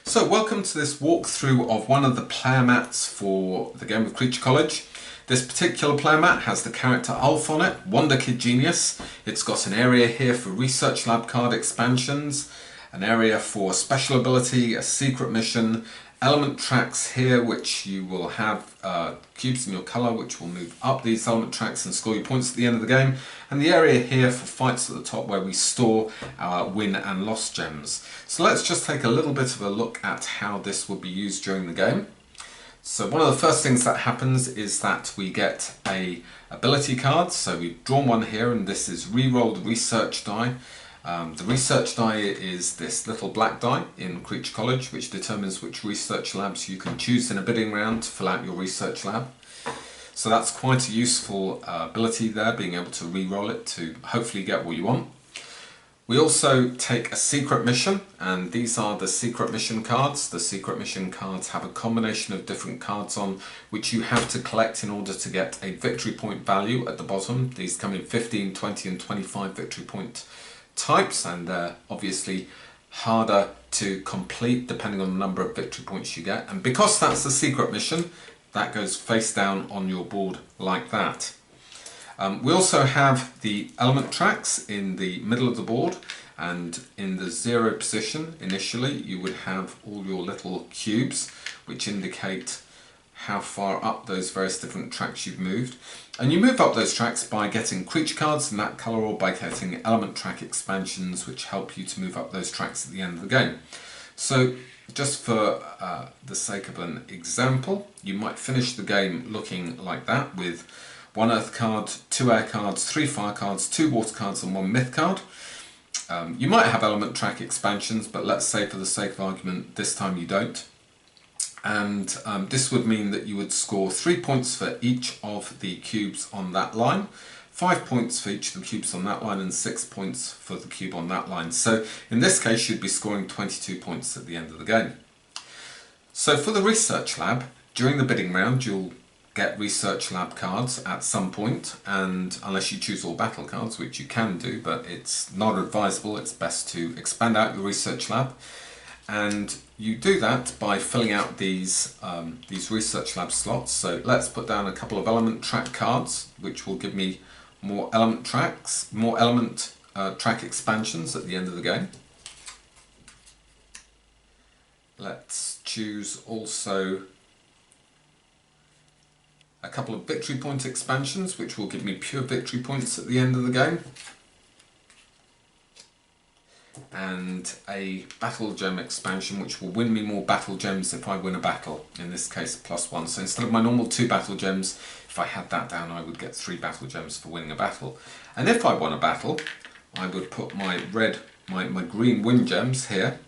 So welcome to this walkthrough of one of the player mats for the game of Creature College. This particular player mat has the character Ulf on it, Wonder Kid Genius. It's got an area here for Research Lab card expansions, an area for special ability, a secret mission, element tracks here which you will have cubes in your colour which will move up these element tracks and score you points at the end of the game, and the area here for fights at the top where we store our win and loss gems. So let's just take a little bit of a look at how this will be used during the game. So one of the first things that happens is that we get a ability card. So we've drawn one here, and this is re-roll the research die. The research die is this little black die in Creature College, which determines which research labs you can choose in a bidding round to fill out your research lab. So that's quite a useful ability there, being able to re-roll it to hopefully get what you want. We also take a secret mission, and these are the secret mission cards. The secret mission cards have a combination of different cards on which you have to collect in order to get a victory point value at the bottom. These come in 15, 20 and 25 victory point types, and they're obviously harder to complete depending on the number of victory points you get. And because that's a secret mission, that goes face down on your board like that. We also have the element tracks in the middle of the board, and in the 0 position initially you would have all your little cubes which indicate how far up those various different tracks you've moved. And you move up those tracks by getting creature cards in that colour, or by getting element track expansions which help you to move up those tracks at the end of the game. So just for the sake of an example, you might finish the game looking like that, with 1 earth card, 2 air cards, 3 fire cards, 2 water cards and 1 myth card. You might have element track expansions, but let's say for the sake of argument this time you don't. And this would mean that you would score 3 points for each of the cubes on that line, 5 points for each of the cubes on that line, and 6 points for the cube on that line. So in this case you'd be scoring 22 points at the end of the game. So for the research lab, during the bidding round you'll get research lab cards at some point, and unless you choose all battle cards, which you can do, but it's not advisable, it's best to expand out your research lab. And you do that by filling out these research lab slots. So let's put down a couple of element track cards, which will give me more element tracks, more element track expansions at the end of the game. Let's choose also a couple of victory point expansions, which will give me pure victory points at the end of the game, and a battle gem expansion which will win me more battle gems if I win a battle, in this case +1. So instead of my normal 2 battle gems, if I had that down I would get 3 battle gems for winning a battle. And if I won a battle I would put my green win gems here,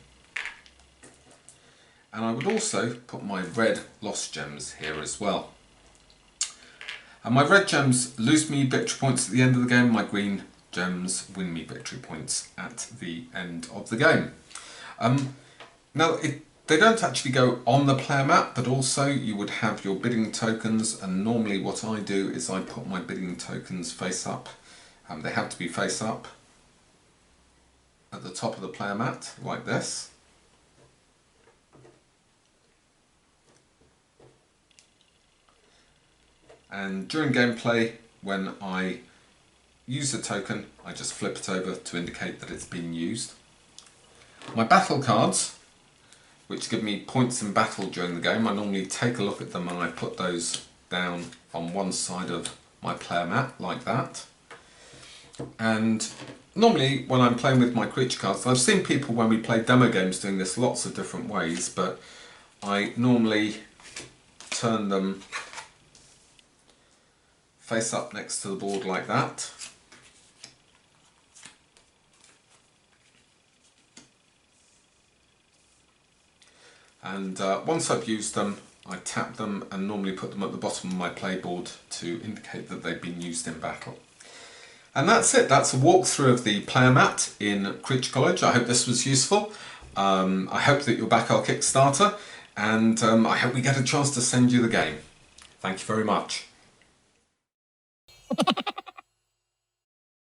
and I would also put my red loss gems here as well. And my red gems lose me victory points at the end of the game, my green gems win me victory points at the end of the game. Now they don't actually go on the player mat, but also you would have your bidding tokens, and normally what I do is I put my bidding tokens face up. They have to be face up at the top of the player mat like this. And during gameplay, when I use a token, I just flip it over to indicate that it's been used. My battle cards, which give me points in battle during the game, I normally take a look at them and I put those down on one side of my player mat like that. And normally when I'm playing with my creature cards, I've seen people when we play demo games doing this lots of different ways, but I normally turn them face up next to the board like that. And once I've used them, I tap them and normally put them at the bottom of my playboard to indicate that they've been used in battle. And that's it. That's a walkthrough of the player mat in Creature College. I hope this was useful. I hope that you're back our Kickstarter, and I hope we get a chance to send you the game. Thank you very much.